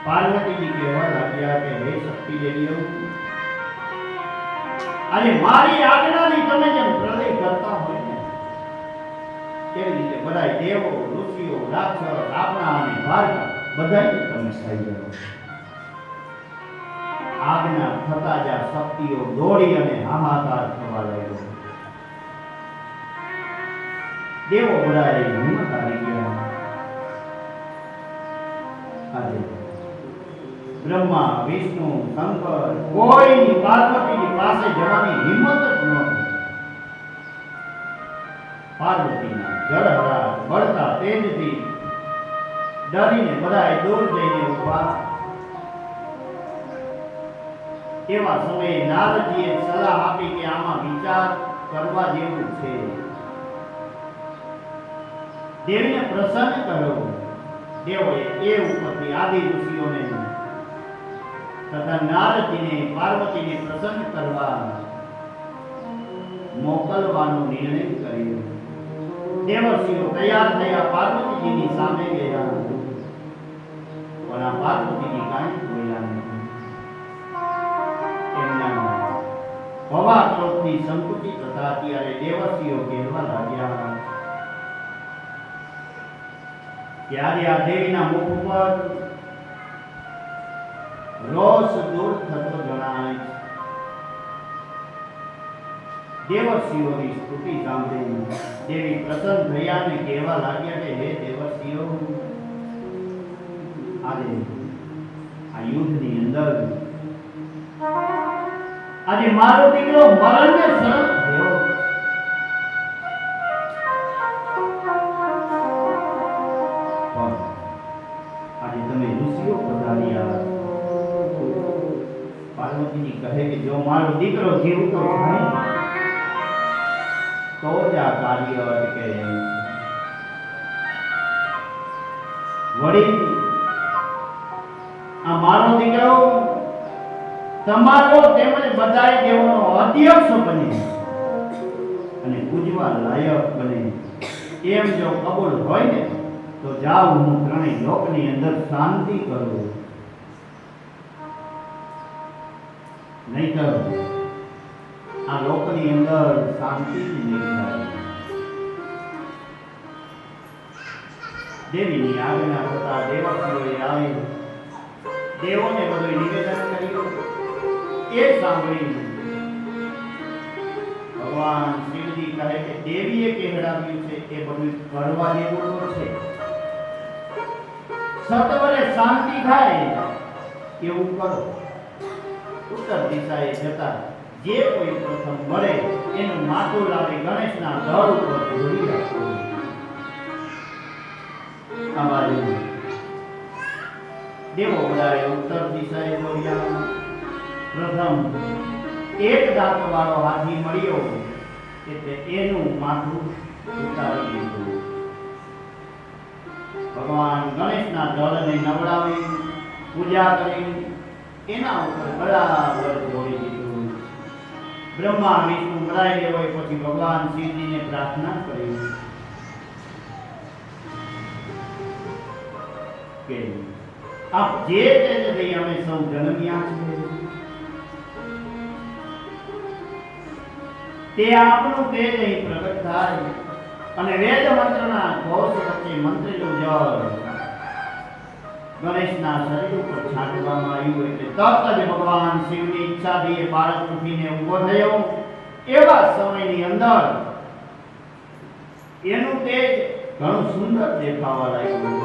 પાર્વતીજી કહેવા લાગ્યા કે હે શક્તિ દેવીઓ, અને મારી આજ્ઞાથી તમે જેમ પ્રલય કરતા હોય ને એવી રીતે બધા દેવો, ઋષિઓ, રાક્ષસ, આપણા અને ભારત બધાને તમે સહાય કરો. આજ્ઞા થતા જ આ શક્તિઓ દોડી અને હાહાકાર થવા લાગ્યો. દેવો બધાએ હિંમત હારી ગયા. આજે બ્રહ્મા, વિષ્ણુ, શંકર કોઈની પાર્વતીની પાસે જવાની હિંમત જ નહોતી. પાર્વતીના જળહરા બળતા તેજથી ડરીને બધાએ દૂર જઈને ઉભા. એવા સમયે નારદજીએ સલાહ આપી કે આમાં વિચાર કરવા જેવું છે. દેવીને પ્રસન્ન કરો. દેવોએ એ ઉપરથી આદિ ઋષિઓને તથા નારદજીને પાર્વતીને પ્રસન્ન કરવા મોકલવાનો નિર્ણય કર્યો. દેવર્ષિઓ તૈયાર થયા, પાર્વતીજીની સામે ગયા, પણ આ પાર્વતીજી કાંઈ બોલ્યા નહીં. એમના હવા ક્રોધથી સંકુચિત હતા. ત્યારે દેવર્ષિઓ કહેવા લાગ્યા, ત્યારે આ દેવીના મુખ ઉપર રોષ દૂર થતો જણાય છે. દેવર્ષિઓની સ્તુતિ સાંભળી દેવી પ્રસન્ન થયા અને કહેવા લાગ્યા કે હે દેવર્ષિઓ, આજે આ યુદ્ધની અંદર આજે મારો દીકરો મરણને શરણ થયો. આજે તમે ઋષિઓ પધાર્યા. પાર્વતીજી કહે કે જો મારો દીકરો જીવતો થાય તો જ આ કાર્ય અટકે. વળી આ મારો દીકરો તમારો તેમજ બધાય દેવોનો અધ્યક્ષ બને અને પૂજવા લાયક બને. એમ જો કબૂલ હોય ને તો જાઓ, હું ત્રણેય લોકની અંદર શાંતિ કરું. નહીતર આ લોકની અંદર શાંતિ નહીં થાય. દેવીની આજ્ઞા થતા દેવર્ષિઓએ આવી દેવોને બધું નિવેદન કર્યું. એ સાંભળી ભગવાન શિવજી કહે કે દેવીએ કહેવડાવ્યું છે એ બધું કરવા જેવું છે. સત્વરે શાંતિ થાય એવું કરો. ઉત્તર દિશાએ જતા જે કોઈ પ્રથમ મળે એનું માથું લાવી ગણેશના ધડ ઉપર ધોરી રાખો. આ બાજુ દેવો બધાએ ઉત્તર દિશાએ દોડ્યા. પ્રથમ એક દાંત વાળો હાથી મળ્યો એટલે એનું માથું ઉતારી દીધું. ભગવાન ગણેશના ધડને નવડાવી પૂજા કરી એના ઉપર બરાબર ધોરી દીધું. બ્રહ્મા, વિષ્ણુ બધાએ દેવોએ પછી ભગવાન શિવજીને પ્રાર્થના કરી કે આપ જે તેજથી અમે સૌ જન્મ્યા છીએ તે આપનું તેજ અહીં પ્રગટ થાય અને વેદ મંત્રના ઘોષ વચ્ચે મંત્રેલું જળ ગણેશના શરીર ઉપર છાંટવામાં આવ્યું. એટલે તરત જ ભગવાન શિવની ઈચ્છાથી એ બાળક ઉઠીને ઊભો થયો. એવા સમયની અંદર એનું તેજ ઘણું સુંદર દેખાવા લાગ્યું.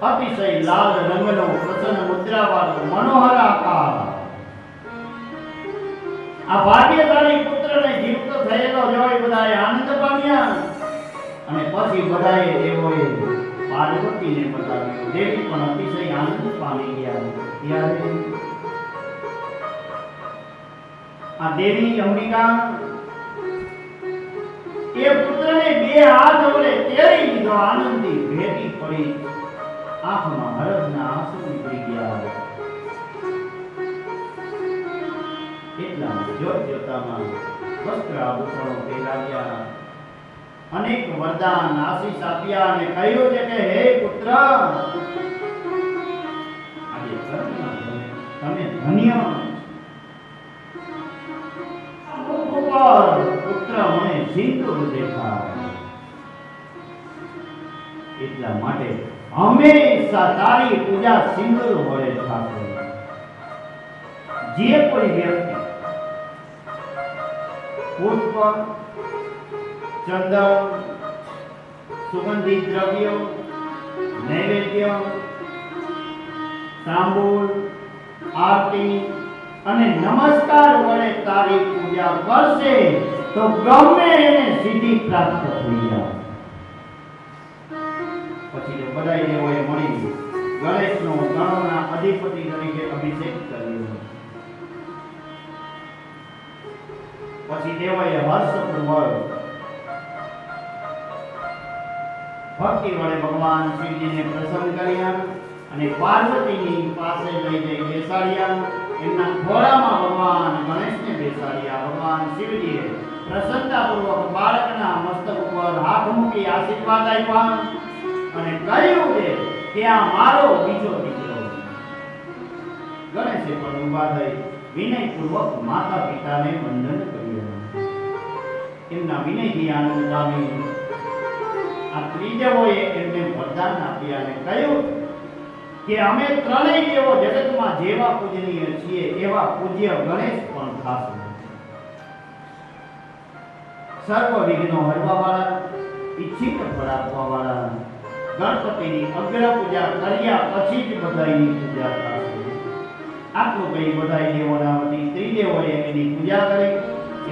અતિશય લાલ રંગનો પ્રસન્ન મુદ્રાવાળો મનોહર આકાર. આ ભાગ્યશાળી પુત્રને જીવતો થયેલો જોઈ બધાએ આનંદ પામ્યા. અને પછી બધાએ દેવોએ પાર્વતીને બતાવ્યું. દેવી પણ અતિશય આનંદ પામી ગયા. ત્યારે આ દેવી અંબિકા એ પુત્રને બે હાથ વડે તેડી લીધો. આનંદથી ભેટી પડી. આંખમાં હર્ષના આંસુ નીકળી ગયા. એટલા જોત જોતામાં વસ્ત્ર આભૂષણો પહેરાવ્યા, અનેક વરદાન આશીષ આપ્યા અને કહ્યું છે કે હે પુત્ર, સિંદૂર દેખાય. એટલા માટે હંમેશા તારી પૂજા સિંદૂર વડે થશે. જે કોઈ વ્યક્તિ પુષ્પ, ચંદન, સુગંધિત દ્રવ્યો, નૈવેદ્ય, તાંબૂલ, આરતી અને નમસ્કાર વડે તારી પૂજા કરશે તો ગમે એને સિદ્ધિ પ્રાપ્ત થઈ જાય. પછી તો બધાય દેવોએ મળી ગણેશનો ગણોના અધિપતિ તરીકે અભિષેક કર્યો. પછી દેવોએ હર્ષપૂર્વક ભક્તિ વડે ભગવાન શિવજીને પ્રસન્ન કર્યા અને પાર્વતીની પાસે લઈ જઈ બેસાડ્યા. એમના ખોળામાં ભગવાન ગણેશને બેસાડ્યા. ભગવાન શિવજીએ પ્રસન્નતાપૂર્વક બાળકના મસ્તક ઉપર હાથ મૂકી આશીર્વાદ આપ્યા અને કહ્યું કે આ મારો બીજો દીકરો. ગણેશે પણ ઊભા થઈ વિનયપૂર્વક માતા પિતાને વંદન કર્યું. એમના વિનયથી આનંદ પામી આ ત્રિદેવોએ એમને વરદાન આપ્યા અને કહ્યું કે અમે ત્રણેય દેવો જગતમાં જેવા પૂજનીય છીએ એવા પૂજ્ય ગણેશ પણ થાશે. સર્વ વિઘ્નો હરવા વાળા, ઈચ્છિત ફળ આપવા વાળા ગણપતિની અગ્ર પૂજા કર્યા પછી જ બધાયની પૂજા થશે. આટલું કહી બધાય દેવોના વતી ત્રિદેવોએ એની પૂજા કરી.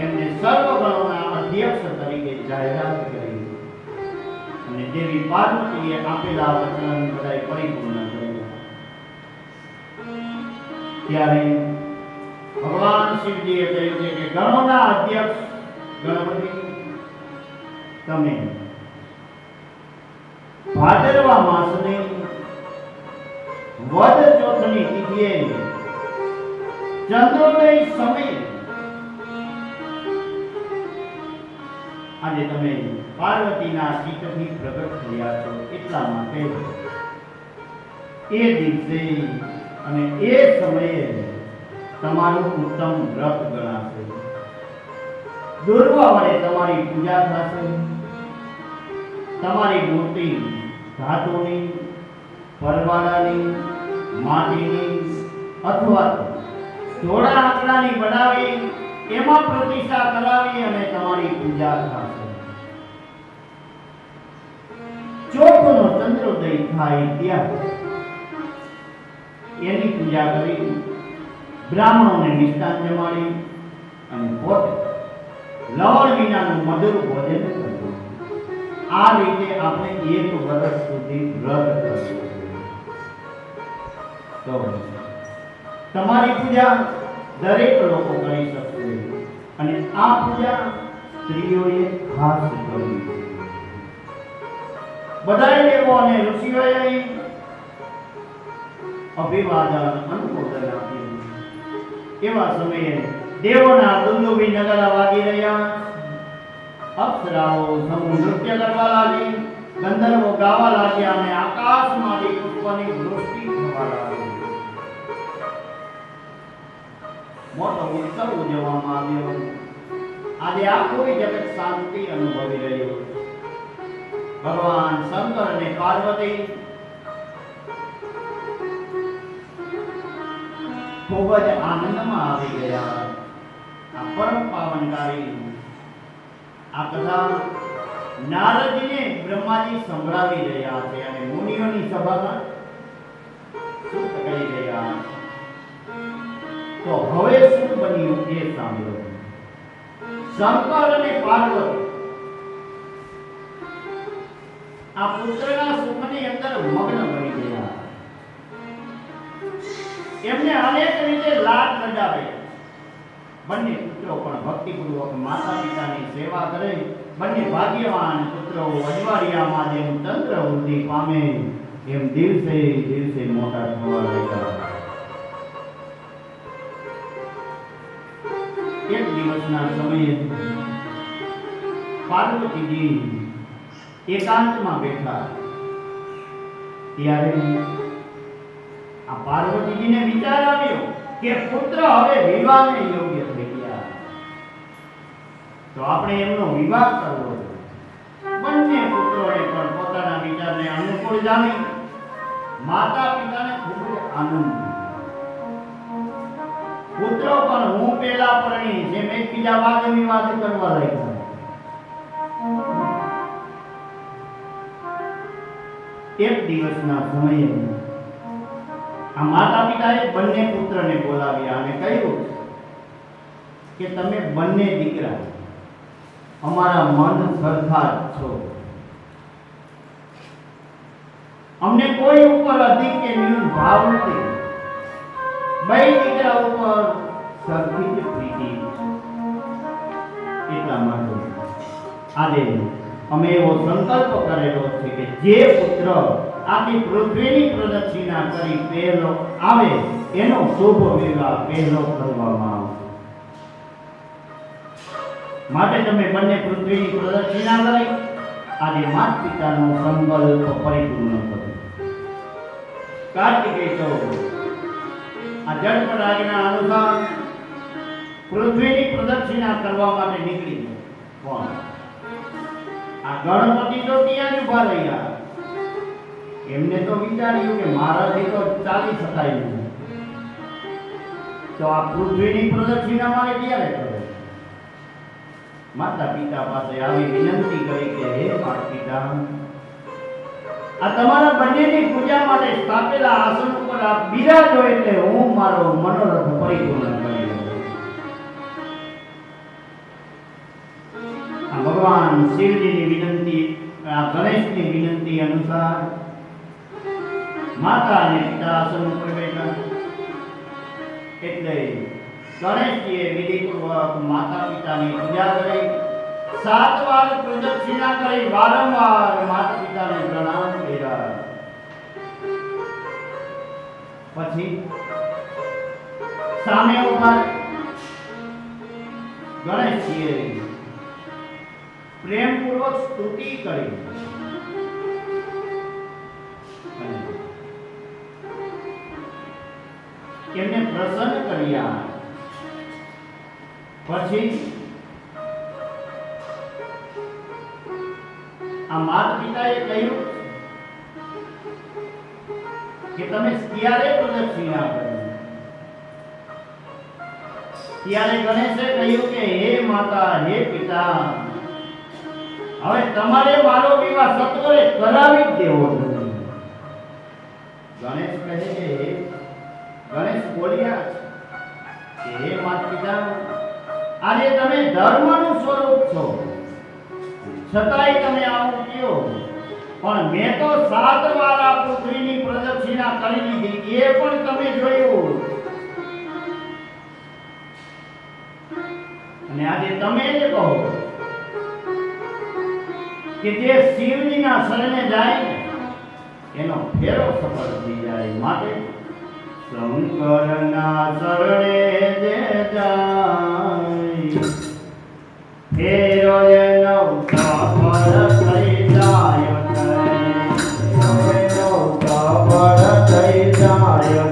એમને સર્વ ગણોના અધ્યક્ષ તરીકે જાહેરાત કરી અને દેવી પાર્વતીએ આપેલા વચન બધાય પરિપૂર્ણ કર્યા. ત્યારે ભગવાન શિવજીએ કહ્યું છે કે ગણોના અધ્યક્ષ ગણપતિ, તમે ભાદરવા માસની વદ ચોથની તિથિએ ચંદ્રોદય સમયે આજે તમે પાર્વતીના ચિત્તથી પ્રગટ થયા છો. એટલા માટે એ દિવસે અને એ સમયે તમારું ઉત્તમ વ્રત ગણાશે. દુર્વા વડે તમારી પૂજા થશે. તમારી મૂર્તિ ધાતુની, પરવાળાની, માટીની અથવા ધોળા આંકડાની બનાવી એમાં પ્રતિષ્ઠા કરાવી અને તમારી પૂજા થશે. ચોથનો ચંદ્રોદય થાય ત્યાં એની પૂજા કરી બ્રાહ્મણોને મિષ્ટાન જમાડી અને પોતે લવણ વિનાનું મધુર ભોજન કરવું. આ રીતે આપણે 1 વર્ષ સુધી વ્રત કરવું. તો તમારી પૂજા દરેક લોકો કરી શકશે અને આ પૂજા સ્ત્રીઓએ ખાસ કરવી. બધાય દેવો અને ઋષિઓએ અભિવાદન અનુમોદન આપ્યું. એવા સમયે દેવોના દુંદુભી નગારા વાગી રહ્યા. અપ્સરાઓ સમૂહ નૃત્ય કરવા લાગી, ગંધર્વો ગાવા લાગ્યા અને આકાશમાંથી પુષ્પની વૃષ્ટિ થવા લાગી. મોટો ઉત્સવ ઉજવવામાં આવ્યો. આજે આખું જગત શાંતિ અનુભવી રહ્યું. ભગવાન શંકર અને પાર્વતી ખૂબ જ આનંદમાં આવી ગયા. આ પરમ પાવનકારી આ કથા નારદજીને બ્રહ્માજી સંભળાવી રહ્યા છે અને મુનિઓની સભામાં સુત કરી રહ્યા. તો હવે શું બન્યું એ સાંભળો. શંકર અને પાર્વતી આ પુત્રના સુખની અંદર મગ્ન બની ગયા. એમને અનેક રીતે લાડ લડાવે. બંને પુત્રો પણ ભક્તિપૂર્વક માતા પિતાની સેવા કરે. બંને ભાગ્યવાન પુત્રો અજવાળિયામાં જેમ ચંદ્ર વૃદ્ધિ પામે એમ દિવસે દિવસે મોટા થવા લાગ્યા. એક દિવસના સમયે પાર્વતીજી એકાંતમાં બેઠા. ત્યારે આ પાર્વતીજીને વિચાર આવ્યો કે પુત્ર હવે વિવાહને યોગ્ય થઈ ગયા. તો આપણે એમનો વિવાહ કરવો છે. બંને પુત્રોને પણ પોતાના વિચારને અનુકૂળ જાણી માતા પિતાને ખૂબ જ આનંદ પુત્રો પણ હું પેલા પરણી જેમ એકબીજા વાદ વિવાદ કરવા લાગ્યા. એક દિવસના સમયે આ માતા પિતાએ બંને પુત્રને બોલાવ્યા અને કહ્યું કે તમે બંને દીકરા અમારા મન સરખા છો. અમને કોઈ ઉપર અધિક કે ન્યૂન ભાવ નથી. બે દીકરા ઉપર સરખી જ પ્રીતિ એટલા માટે આજે અમે એવો સંકલ્પ કરેલો છે કે જે પુત્ર આખી પૃથ્વીની પ્રદક્ષિણા કરી પહેલો આવે એનો શુભ વિવાહ પહેલો કરવામાં આવશે. માટે તમે બંને પૃથ્વીની પ્રદક્ષિણા કરી આજે માતા પિતાનો સંકલ્પ પરિપૂર્ણ કરો. કાર્તિકેય ચોથ આ જન્મ આજ્ઞા અનુસાર પૃથ્વીની પ્રદક્ષિણા કરવા માટે નીકળી પણ આ ગણપતિ તો ત્યાં જ ઉભા રહ્યા. એમને તો વિચાર્યું કે મારાથી તો ચાલી શકાય નહીં, તો આ પૃથ્વીની પ્રદક્ષિણા મારે ક્યારે કરે? માતા પિતા પાસે આવી વિનંતી કરી કે હે માતા પિતા, આ તમારા બંનેની પૂજા માટે સ્થાપેલા આસન ઉપર આપ બિરાજો એટલે હું મારો મનોરથ પરિપૂર્ણ કરી લઉં. આ ભગવાન શિવજીની વિનંતી, આ ગણેશની વિનંતી અનુસાર માતા અને પિતા આસન ઉપર બેઠા. એટલે ગણેશજીએ વિધિપૂર્વક માતા પિતાની પૂજા કરી 7 વાર પ્રદક્ષિણા કરી વારંવાર માતા પિતાને પ્રણામ કર્યા. પછી સામે ઉભા ગણેશજીએ પ્રેમપૂર્વક સ્તુતિ કરી. એમને પ્રસન્ન કર્યા. પછી આ માતા પિતાએ કહ્યું કે તમે ક્યારે પ્રદક્ષિણા કરી? ત્યારે ગણેશે કહ્યું કે હે માતા, હે પિતા, હવે તમારે મારો વિવાહ સત્વરે કરાવી જ દેવો જોઈએ. ગણેશ કહે કે ગણેશ બોલ્યા કે હે માતા પિતા, આજે તમે ધર્મનું સ્વરૂપ છો, છતાંય તમે આવું કહો. પણ મેં તો 7 વાર આ પૃથ્વીની પ્રદક્ષિણા કરી લીધી, એ પણ તમે જોયું. અને આજે તમે જ કહો કે જે શિવજીના શરણે જાય એનો ફેરો સફળ થઈ જાય. માટે શંકરના શરણે જે જાય ફેરો એનો સફળ થઈ જાય. ફેરો સફળ થઈ જાય.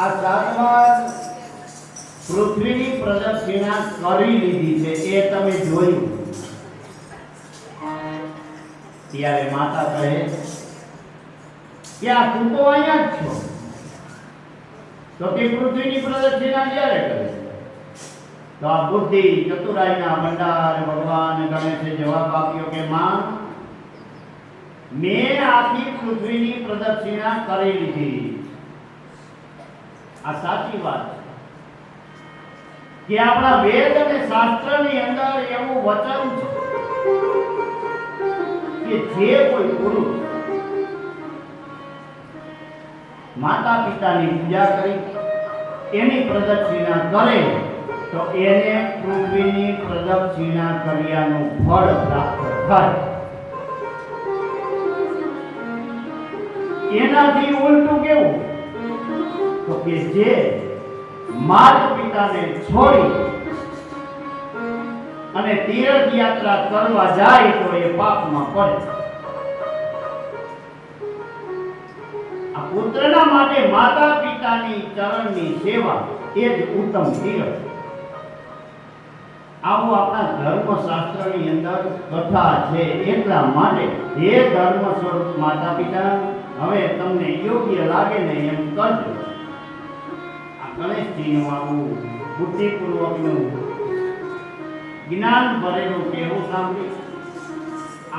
આ 7 વાર પૃથ્વીની પ્રદક્ષિણા કરી લીધી છે એ તમે જોયું ત્યારે માતા કહે કે આ તું તો અહીંયા જ છો તો તે પૃથ્વીની પ્રદક્ષિણા ક્યારે કરે? તો આ બુદ્ધિ ચતુરાઈના ભંડાર ભગવાન ગણેશે જવાબ આપ્યો કે માં, મેં આખી પૃથ્વીની પ્રદક્ષિણા કરી લીધી. આ સાચી વાત છે કે આપણા વેદ અને શાસ્ત્રની અંદર એવું વચન છે કે જે કોઈ પુરુષ માતા પિતાની પૂજા કરી એની પ્રદક્ષિણા કરે તો એને પૃથ્વીની પ્રદક્ષિણા કર્યાનું ફળ પ્રાપ્ત થાય. એનાથી ઉલટું કેવું? તો કે જે માતા પિતાને છોડી અને તીર્થ યાત્રા કરવા જાય તો એ પાપમાં પડે. આ પુત્રના માટે માતા પિતાની ચરણની સેવા એ જ ઉત્તમ તીર્થ. આવું આપણા ધર્મશાસ્ત્રની અંદર કથા છે. એટલા માટે હે ધર્મ સ્વરૂપ માતા પિતા, હવે તમને યોગ્ય લાગે ને એમ કરજો. આ ગણેશજીનું આવું બુદ્ધિપૂર્વકનું જ્ઞાન ભરેલું કહેવું સાંભળી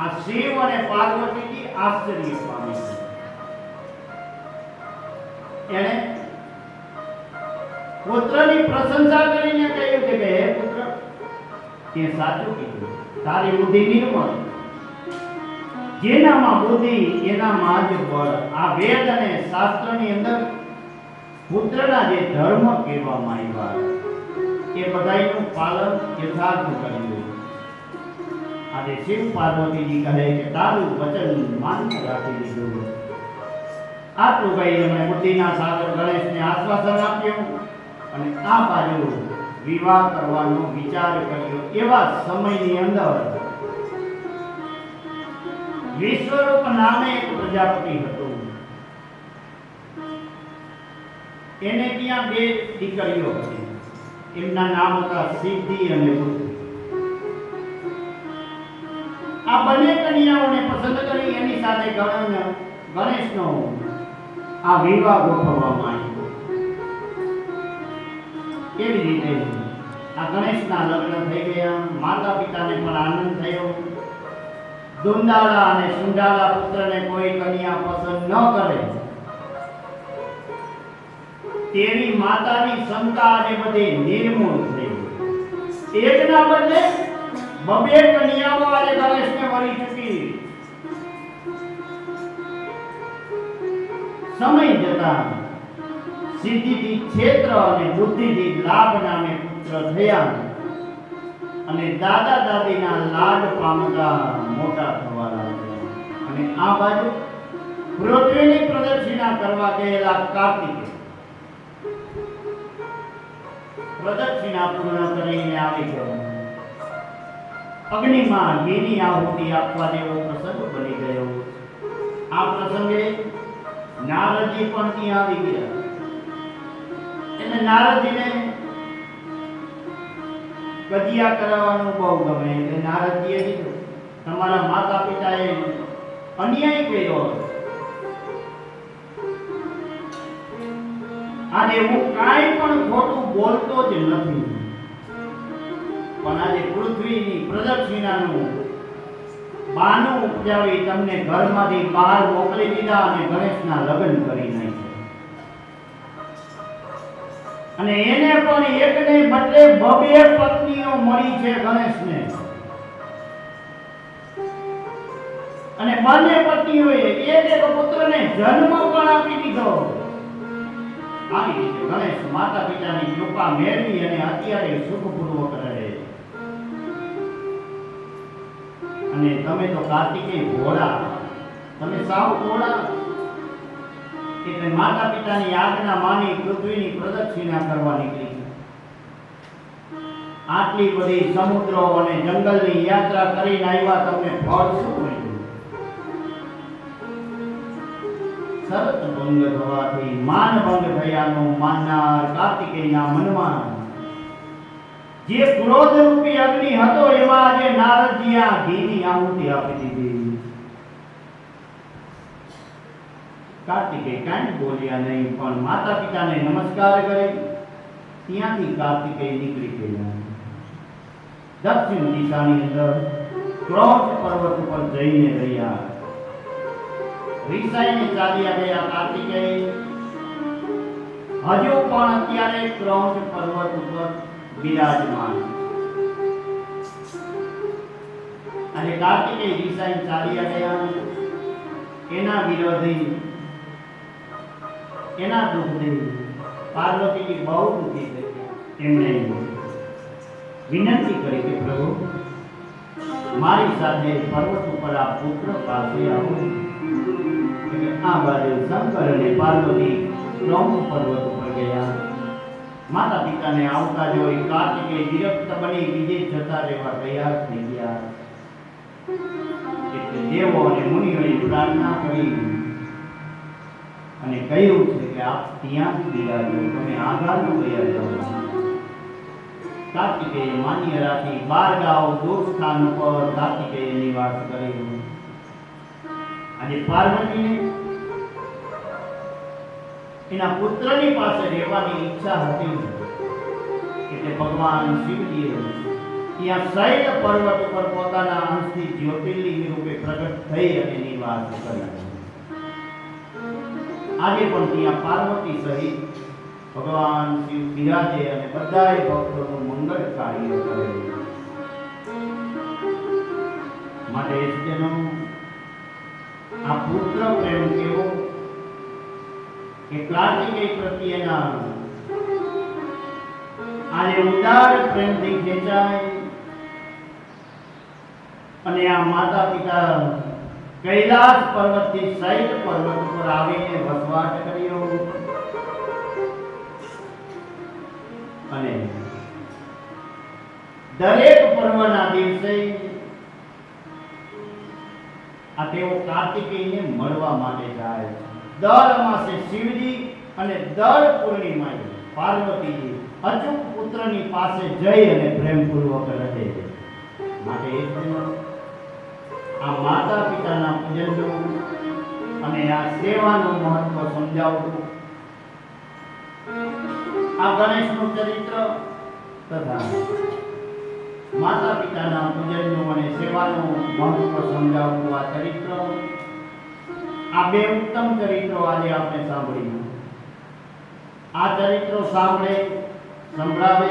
આ શિવ અને પાર્વતીજી આશ્ચર્ય પામે છે. એણે પુત્રની પ્રશંસા કરીને કહ્યું કે હે પુત્ર, તે સાચું કીધું, તારી બુદ્ધિ નિર્મળ, જેનામાં બુદ્ધિ એનામાં જ બળ. આ વેદ અને શાસ્ત્રની અંદર પુત્રના જે ધર્મ કહેવામાં આવ્યા એ બધાયનું પાલન યથાર્થ કર્યું. આજે શિવ પાર્વતીજી કહે કે તારું વચન માન્ય રાખી દીધું. આટલું કહી એમણે બુદ્ધિના સાગર ગણેશને આશ્વાસન આપ્યું અને આ બાજુ વિવાહ કરવાનો વિચાર કર્યો. એવા સમયની અંદર વિશ્વરૂપ નામે એક પ્રજાપતિ હતું. એને ત્યાં 2 દીકરીઓ હતી. એમના નામ હતા સિદ્ધિ અને બુદ્ધિ. આ બંને કન્યાઓને પસંદ કરી એની સાથે ગણેશનો આ વિવાહ ગોઠવવામાં આવ્યો. કેવી રીતે? આ ગણેશના લગ્ન થઈ ગયા. માતા પિતાને પણ આનંદ થયો. દુંદાળા અને સુંડાળા પુત્રને કોઈ કન્યા પસંદ ન કરે તેવી માતાની શંકા આજે બધી નિર્મૂળ થઈ. એકના બદલે 2 કન્યાઓ આજે ગણેશને મળી ચૂકી. સમય જતા સિદ્ધિથી ક્ષેત્ર અને બુદ્ધિથી લાભ નામે પુત્ર થયા અને દાદા દાદીના લાડ પામતા મોટા થવા લાગ્યા. અને આ બાજુ પૃથ્વીની પ્રદક્ષિણા કરવા ગયેલા કાર્તિકે પ્રદક્ષિણા પૂર્ણ કરીને આવી ગયો. અગ્નિમાં ઘીની આહુતિ આપવા જેવો પ્રસંગ બની ગયો. આ પ્રસંગે નારદજી પણ ત્યાં આવી ગયા. એટલે નારદજીને કજિયા કરાવવાનું બહુ ગમે. એટલે નારદજીએ કીધું, તમારા માતા પિતાએ અન્યાય કર્યો. આજે હું કાંઈ પણ ખોટું બોલતો જ નથી, પણ આજે પૃથ્વીની પ્રદક્ષિણાનું બહાનું ઉપજાવી તમને ઘરમાંથી બહાર મોકલી દીધા અને ગણેશના લગ્ન કરી નાખ્યા. અને એને પણ એકને બદલે 2 પત્નીઓ મળી છે ગણેશને. અને બંને પત્નીઓએ એક પુત્રને જન્મ પણ આપી દીધો. આવી રીતે ગણેશ માતા પિતાની કૃપા મેળવી અને અત્યારે સુખપૂર્વક રહે. અને તમે તો કાર્તિકેય ભોળા, તમે સાવ ભોળા. એટલે માતા પિતાની આજ્ઞા માની પૃથ્વીની પ્રદક્ષિણા કરવા નીકળી. આટલી બધી સમુદ્રો અને જંગલની યાત્રા કરીને આવ્યા, તમને ફળ શું મળ્યું? સરસ ભંગ થવાથી માન ભંગ થયાનો માનનાર કાર્તિકેયના મનમાં જે ક્રોધ રૂપી અગ્નિ હતો એમાં આજે નારદજી આ ઘીની આહુતિ આપી દીધી. કાર્તિકેય કાંઈ બોલ્યા નહીં, પણ માતા પિતાને નમસ્કાર કરી ત્યાંથી કાર્તિકેય નીકળી ગયા. દક્ષિણ દિશાની અંદર ક્રોધ પર્વત ઉપર જઈને રહ્યા. રીસાઈને ચાલ્યા ગયા કાર્તિકેય. હજુ પણ અત્યારે ક્રોધ પર્વત ઉપર બિરાજમાન. અને કાર્તિકેય રીસાઈને ચાલ્યા ગયા. એના વિરોધી એના દુઃખથી પાર્વતીજી બહુ દુઃખી થઈ. એમણે વિનંતી કરી કે પ્રભુ મારી સાથે પર્વત ઉપર આ પુત્ર પાસે આવો. આ બાજુ શંકર અને પાર્વતી ક્રોધ પર્વત ઉપર ગયા. માતા પિતાને આવતા જોઈ કાર્તિકેય વિરક્ત બની બીજે જતા રહેવા તૈયાર થઈ ગયા. એટલે દેવો અને મુનિઓએ પ્રાર્થના કરી અને કહ્યું છે કે આપ ત્યાંથી બિરાજો, તમે આગળ ગયા જાઓ. કાર્તિકેય માન્ય રાખી 12 ગાંવ દૂર સ્થાન ઉપર કાર્તિકેય નિવાસ કર્યો. અને પાર્વતીને એના પુત્રની પાસે રહેવાની ઈચ્છા હતી. એટલે ભગવાન શિવજીએ ત્યાં શૈલ પર્વત ઉપર પોતાના અંશથી જ્યોતિર્લિંગ રૂપે પ્રગટ થઈ અને નિવાસ કર્યો. આજે પણ ત્યાં પાર્વતી સહિત ભગવાન શિવ બિરાજે અને બધાય ભક્તોનું મંગળ કાર્ય કરે. માટે જેનો આ પુત્ર પ્રેમ કેવો કે કાર્તિકેય પ્રત્યેના આજે ઉદાર પ્રેમથી ખેંચાય. અને આ માતા પિતા કૈલાસ પર્વતથી શૈલ પર્વત ઉપર આવીને વસવાટ કર્યો. અને દરેક પર્વના દિવસે આ તેઓ કાર્તિકેયને મળવા માટે જાય છે. દર અમાસે શિવજી અને દર પૂર્ણિમાએ પાર્વતીજી અચૂક પુત્રની પાસે જઈ અને પ્રેમપૂર્વક રહે. માટે આ માતા પિતાના પૂજનનું અને આ સેવાનું મહત્વ સમજાવતું આ ગણેશનું ચરિત્ર તથા માતા પિતાના પૂજનનું અને સેવાનું મહત્વ સમજાવતું આ ચરિત્ર, આ બે ઉત્તમ ચરિત્રો આજે આપણે સાંભળ્યું. આ ચરિત્રો સાંભળે, સંભળાવે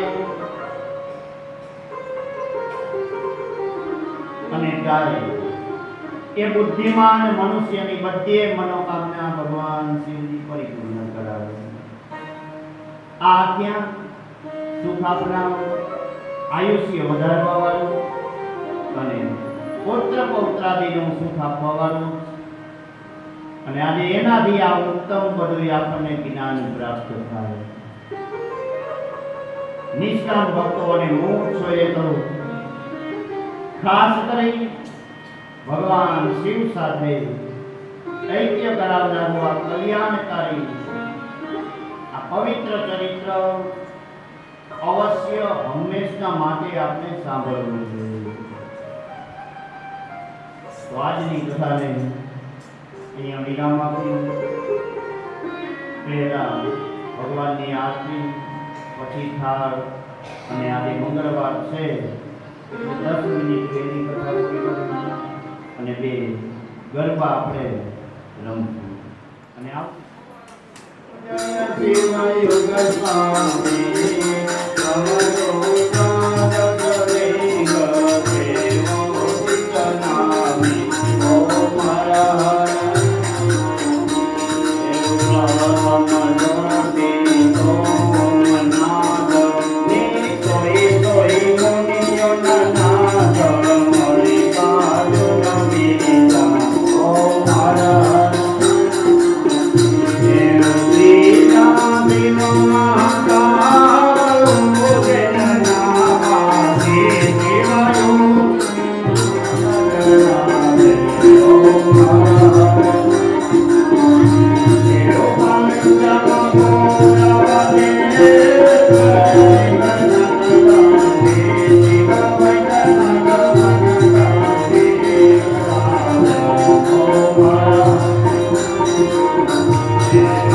અને ગાય એ બુદ્ધિમાન મનુષ્યની બધી મનોકામના ભગવાન શિવજી પરિપૂર્ણ કરાવે. આ આજ્ઞા સુખ આપનાર, આયુષ્ય વધારવા વાળું અને પુત્ર પૌત્રાદિનું સુખ આપવા વાળું. અને આજે એનાથી આ ઉત્તમ બધું આપણને જ્ઞાન પ્રાપ્ત થાય. નિષ્કામ ભક્તો અને મોક્ષોએ તો ખાસ કરી ભગવાન શિવ સાથે ઐક્ય કરાવનારું આ કલ્યાણકારી આ પવિત્ર ચરિત્ર અવશ્ય હંમેશા માટે આપણે સાંભળવું જોઈએ. તો આજની કથાને અહીંયા વિરામ આપ્યું. પહેલા ભગવાનની આરતી, પછી થાળ, અને આજે મંગળવાર છે એટલે 10 મિનિટ પહેલી કથા પૂરી કરવી અને 2 ગરબા આપણે રમશું. અને આપ જય શિવ યોગ સ્વામી Mata Thank you.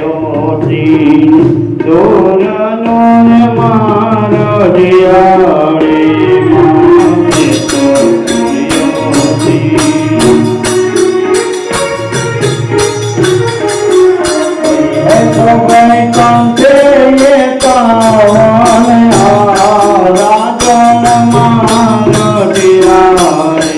જ્યોતિ દૂર દૂર મારો દિયાળે મારે તો જ્યોતિ ગઈ કાંતે એ કાવન રાજન મારો દિયાળે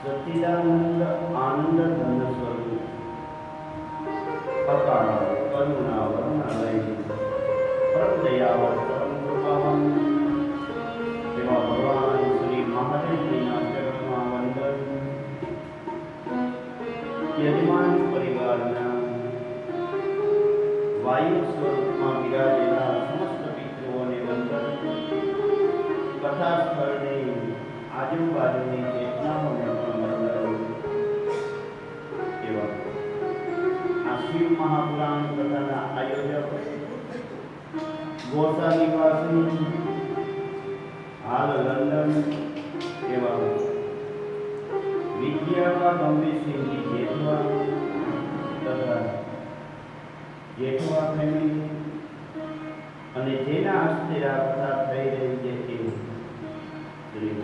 સચ્ચિદાનંદ આનંદ ધન સ્વરૂપ અકાળ કરુણા વર્ણાલય પરમ દયાવર પરમ કૃપાવાન એવા ભગવાન શ્રી મહાદેવજીના ચરણમાં વંદન. યજમાન પરિવારના વાયુ સ્વરૂપમાં બિરાજેલા સમસ્ત પિતૃઓને વંદન. કથા સ્થળની આજુબાજુની ચેતનાઓને પણ વંદન. એવા આ શિવ મહાપુરાણ કથાના આયોજક ગોસા નિવાસી હાલ લંડન એવા વિદ્યાવા ગંભીરસિંહજી જેઠવા તથા જેઠવા ફેમિલી અને જેના હસ્તે આ કથા થઈ રહી છે તે શ્રી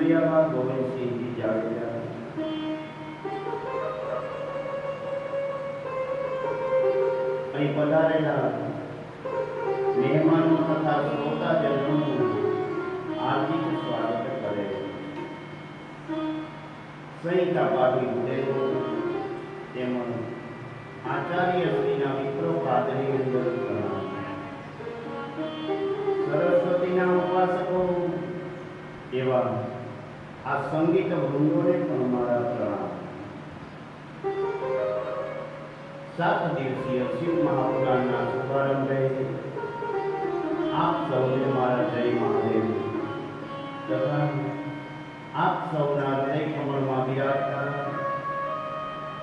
કનૈયાબા ગોવિંદસિંહજી જાડેજા, અહીં પધારેલા મહેમાનો તથા શ્રોતાજનોનું હાર્દિક સ્વાગત કરે. સંહિતા પાઠી ઉદેરો તેમજ આચાર્ય શ્રીના મિત્રો પાદરી અંદર પ્રણામ. સરસ્વતીના ઉપાસકો એવા આ સંગીત વૃંદોને પણ મારા પ્રણામ. 7 દિવસીય શિવ મહાપુરાણના શુભારંભે આપ સૌને મારા જય મહાદેવ તથા આપ સૌના હૃદય કમળમાં બિરાજતા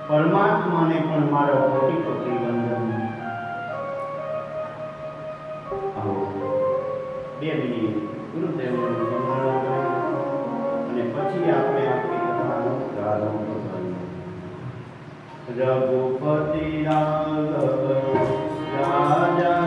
પરમાત્માને પણ મારો કોટી કોટી વંદન. આવો 2 મિનિટ ગુરુદેવનું સ્મરણ કરી અને પછી આપણે આપણી કથાનો પ્રારંભ કરીએ. રઘુપતિ રાઘવ રાજા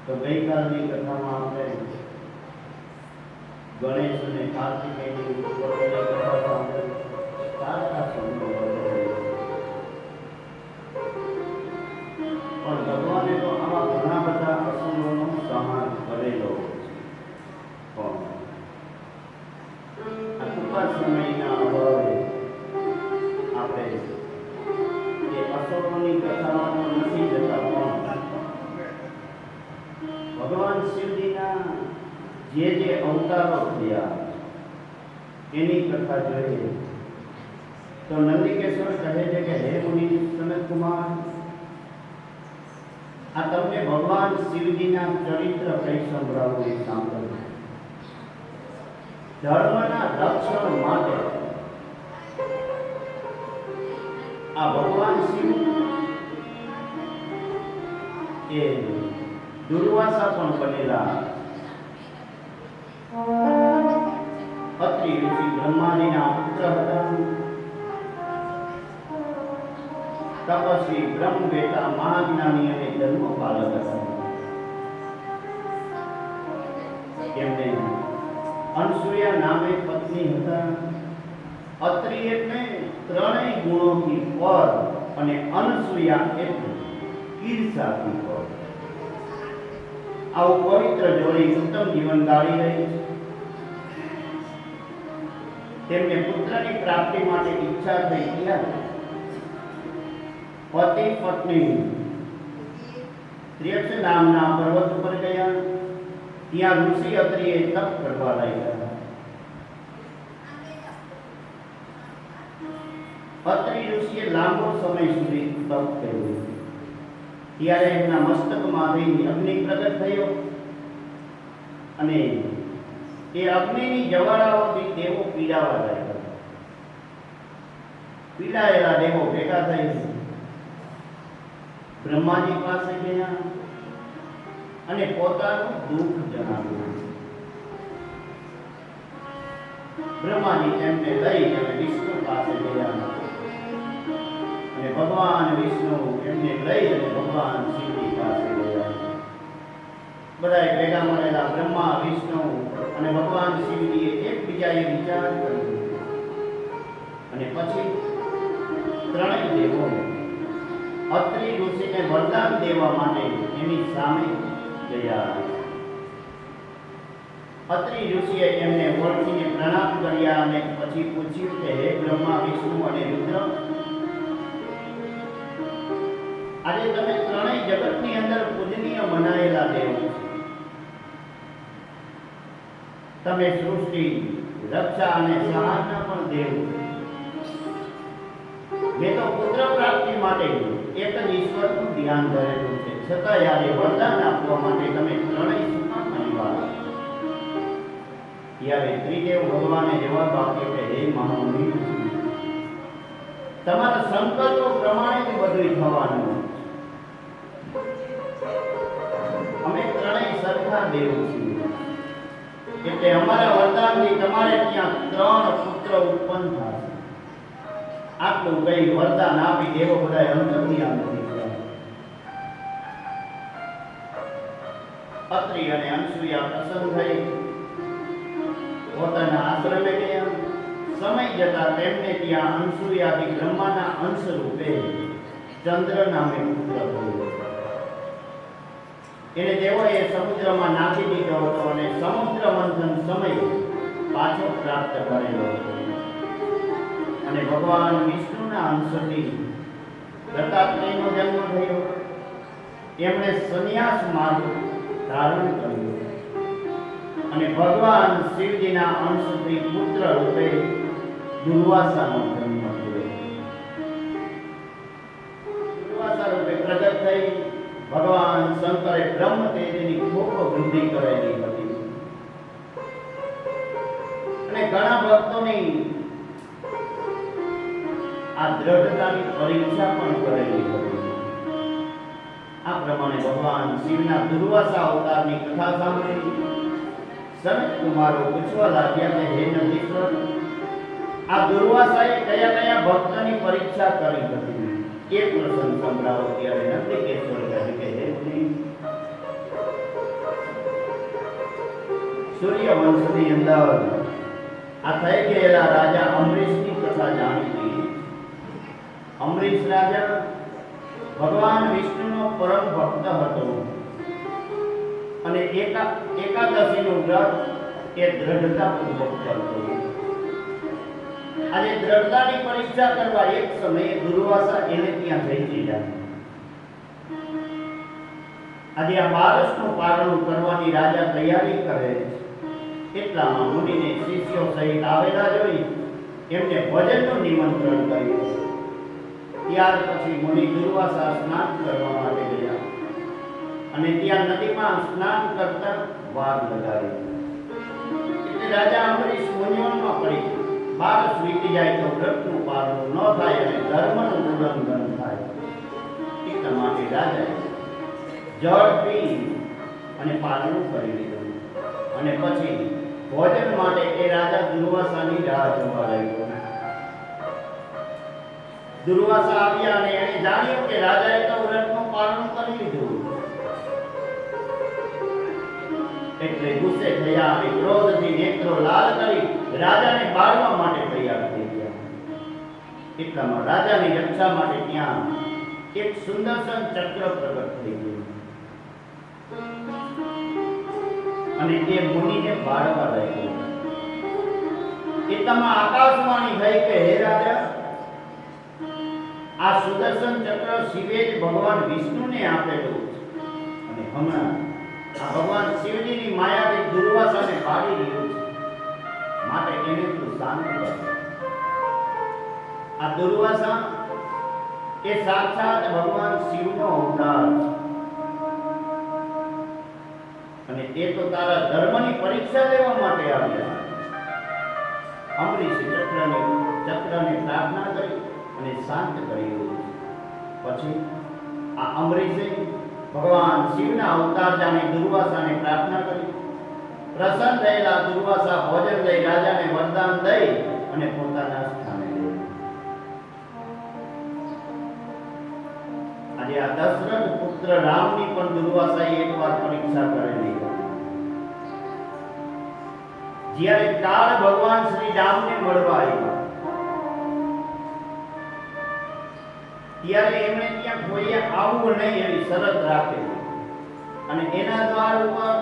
તો ગઈકાલની કથામાં આપણે ગણેશ અને કાર્તિકેયની કથા સાંભળી. સારા સંતો પણ ભગવાને તો આવા થયા એની કથા જોઈએ તો નંદિકેશ્વર કહે છે કે હે મુનિ સનત કુમાર, આ તમને ભગવાન શિવજીના ચરિત્ર કઈ સંભળાવું એ સાંભળો. ધર્મના રક્ષણ માટે આ ભગવાન શિવ એ દુર્વાસા પણ બનેલા. અત્રિ ઋષિ બ્રહ્માજીના પુત્ર હતા. તપસ્વી બ્રહ્મવેતા મહાજ્ઞાની અને ધર્મપાલક હતા. એમને અનસૂયા નામે પત્ની હતા. અત્રિ એટલે ત્રણેય ગુણોથી પર અને અનસૂયા એટલે ઈર્ષાથી પર. આવું પવિત્ર જોડી ઉત્તમ જીવન ગાળી રહી છે. તેમને પુત્રની પ્રાપ્તિ માટે ઈચ્છા થઈ ત્યારે પતિ પત્ની ત્રિયક્ષ નામના પર્વત ઉપર ગયા. ત્યાં ઋષિ અત્રિએ તપ કરવા લાગ્યા. અત્રિ ઋષિએ લાંબો સમય સુધી તપ કર્યું. ત્યારે એમના મસ્તકમાંથી અગ્નિ પ્રગટ થયો અને એ અગ્નિની જ્વાળાઓથી દેવો પીડાવા લાગ્યા. પીડાયેલા દેવો ભેગા થઈ બ્રહ્માજી પાસે ગયા અને પોતાનું દુઃખ જણાવ્યું. બ્રહ્માજી તેમને લઈ અને વિષ્ણુ પાસે ગયા અને ભગવાન વિષ્ણુ એમને લઈ અને ભગવાન શિવજી પાસે ગયા. બધાએ ભેગા મળેલા બ્રહ્મા વિષ્ણુ અને ભગવાન શિવજીએ એકબીજાએ વિચાર કર્યો અને પછી ત્રણેય દેવો અત્રિ ઋષિને વરદાન દેવા માટે એની સામે ગયા. અત્રિ ઋષિએ એમને ઓળખીને પ્રણામ કર્યા અને પછી પૂછ્યું કે હે બ્રહ્મા વિષ્ણુ અને રુદ્ર, આજે તમે ત્રણેય જગતની અંદર પૂજનીય મનાયેલા દેવ છો. તમે સૃષ્ટિ, રક્ષા અને સહાયના પણ દેવ છો. મેં તો પુત્ર પ્રાપ્તિ માટે એક જ ઈશ્વરનું ધ્યાન ધરેલું છે, છતાં આજે વરદાન આપવા માટે તમે ત્રણેય સુખા પરિવાર. ત્યારે ત્રિદેવ ભગવાને જવાબ આપ્યો કે હે મહામુનિ, તમારા સંકલ્પો પ્રમાણે જ બધું થવાનું. અમે ત્રણેય સરખા દેવ છીએ, એટલે અમારા વરદાનથી તમારે ત્યાં 3 પુત્ર ઉત્પન્ન થશે. આટલું કઈ વરદાન આપી દેવો બધા અંતર્યામી થઈ ગયા. અત્રિ અને અનસૂયા પ્રસન્ન થઈ પોતાના આશ્રમે ગયા. સમય જતા તેમને ત્યાં અનસૂયાથી બ્રહ્માના અંશ રૂપે ચંદ્ર નામે પુત્ર થયો. એને દેવોએ સમુદ્રમાં નાખી દીધો હતો અને સમુદ્ર મંથન સમય પાછો પ્રાપ્ત કરેલો હતો. અને ભગવાન વિષ્ણુના અંશથી દત્તાત્રેયનો જન્મ થયો. એમણે સંન્યાસ માર્ગ ધારણ કર્યો અને ભગવાન શિવજીના અંશથી પુત્ર રૂપે દુર્વાસાનો જન્મ થયો. દુર્વાસા રૂપે પ્રગટ થઈ ભગવાન શંકરે બ્રહ્મ તેજની ખૂબ વૃદ્ધિ કરેલી હતી અને ઘણા ભક્તોની આ દ્રઢતાની પરીક્ષા પણ કરેલી હતી. આ પ્રમાણે ભગવાન શિવના દુર્વાસા અવતારની કથા સાંભળી સનત કુમારો પૂછવા લાગ્યા કે હે નંદીશ્વર, આ દુર્વાસાએ કયા કયા ભક્તની પરીક્ષા કરી હતી એ પ્રસંગ સંભળાવો. ત્યારે નંદિકેશ્વર કહે કે હે મુનિ, સૂર્યવંશની અંદર આ થઈ ગયેલા રાજા અમરીશની કથા જાણીતી. અમરીશ રાજા ભગવાન વિષ્ણુનો પરમ ભક્ત હતો અને એકાદશીનું વ્રત એ દ્રઢતાપૂર્વક કરતો. આજે દ્રઢતાની પરીક્ષા કરવા એક સમયે દુર્વાસા એને ત્યાં જઈ ગયા. આજે આ બારસનું પારણું કરવાની રાજા તૈયારી કરે છે એટલામાં મુનિને શિષ્યો સહિત આવેલા જોઈ એમને ભોજનનું નિમંત્રણ કર્યું. ત્યાર પછી મુનિ દુર્વાસા સ્નાન કરવા માટે ગયા અને ત્યાં નદીમાં સ્નાન કરતા વાર લગાવી. એટલે રાજા અંબરીશ મૂંઝવણમાં પડી. બારસ વીતી જાય તો વ્રતનું પાલન ન થાય અને ધર્મનું ઉલ્લંઘન થાય. એટલા માટે રાજાએ જળ પી અને પાલન કરી લીધું અને પછી ભોજન માટે એ રાજા દુર્વાસાની રાહ જોવા લાગ્યો. દુર્વાસા આવ્યા અને એણે જાણ્યું કે રાજાએ તો વ્રતનું પાલન કરી લીધું. એટલે ગુસ્સે થયા અને ક્રોધથી નેત્રો લાલ કરી રાજાને બાળવા માટે તૈયાર થઈ ગયા. એટલામાં રાજાની રક્ષા માટે ત્યાં એક સુદર્શન ચક્ર પ્રગટ થઈ ગયું અને એ મુનિને બાળવા લાગ્યો. એટલામાં આકાશવાણી થઈ કે હે રાજા, આ સુદર્શન ચક્ર શિવે જ ભગવાન વિષ્ણુને આપેલું અને હમણાં આ ભગવાન શિવજીની માયાથી દુર્વાસાને પાડી રહ્યું છે, માટે એને તું શાંત કર. આ દુર્વાસા એ સાક્ષાત ભગવાન શિવનો અવતાર છે અને તે તો તારા ધર્મની પરીક્ષા લેવા માટે આવ્યા. અંબરીશે ચક્રને પ્રાર્થના કરી અને શાંત કર્યું. પછી આ અંબરીશે ભગવાન શિવના અવતાર જાણી દુર્વાસાને પ્રાર્થના કરી. પ્રસન્ન થયેલા દુર્વાસા ભોજન લઈ રાજાને વરદાન દઈ અને પોતાના સ્થાને ગયા. આજે આ દશરથ પુત્ર રામની પણ દુર્વાસાએ એકવાર પરીક્ષા કરેલી. જ્યારે કાળ ભગવાન શ્રી રામને મળવા આવ્યા ત્યારે એમણે ત્યાં કોઈએ આવવું નહીં એવી શરત રાખેલી અને એના દ્વાર ઉપર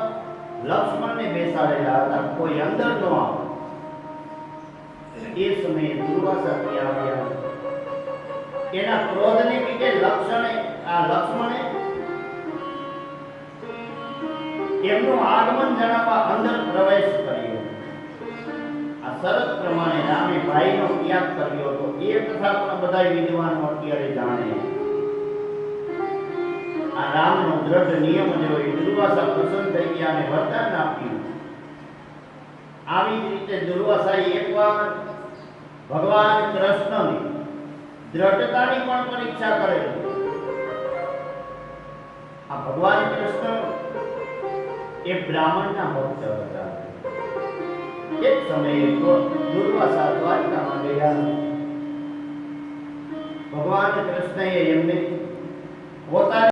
લક્ષ્મણને બેસાડેલા હતા, કોઈ અંદર ન આવે. એ સમયે દુર્વાસા ત્યાં આવ્યા. એના ક્રોધને લીધે લક્ષ્મણે એમનું આગમન જણાવવા અંદર પ્રવેશ કર્યો. આ શરત પ્રમાણે રામે ભાઈનો ત્યાગ કર્યો હતો. એ કથા પણ બધા વિદ્વાનો અત્યારે જાણે. આ રામનો દ્રઢ નિયમ જોઈ દુર્વાસા પ્રસન્ન થઈ ગયા અને વરદાન આપ્યું. આવી જ રીતે દુર્વાસાએ એકવાર ભગવાન કૃષ્ણની દ્રઢતાની પણ પરીક્ષા કરેલી. આ ભગવાન કૃષ્ણ એ બ્રાહ્મણના ભક્ત હતા. એક સમયે દુર્વાસા દ્વારકામાં ગયા. ભગવાન કૃષ્ણએ એમને પોતાની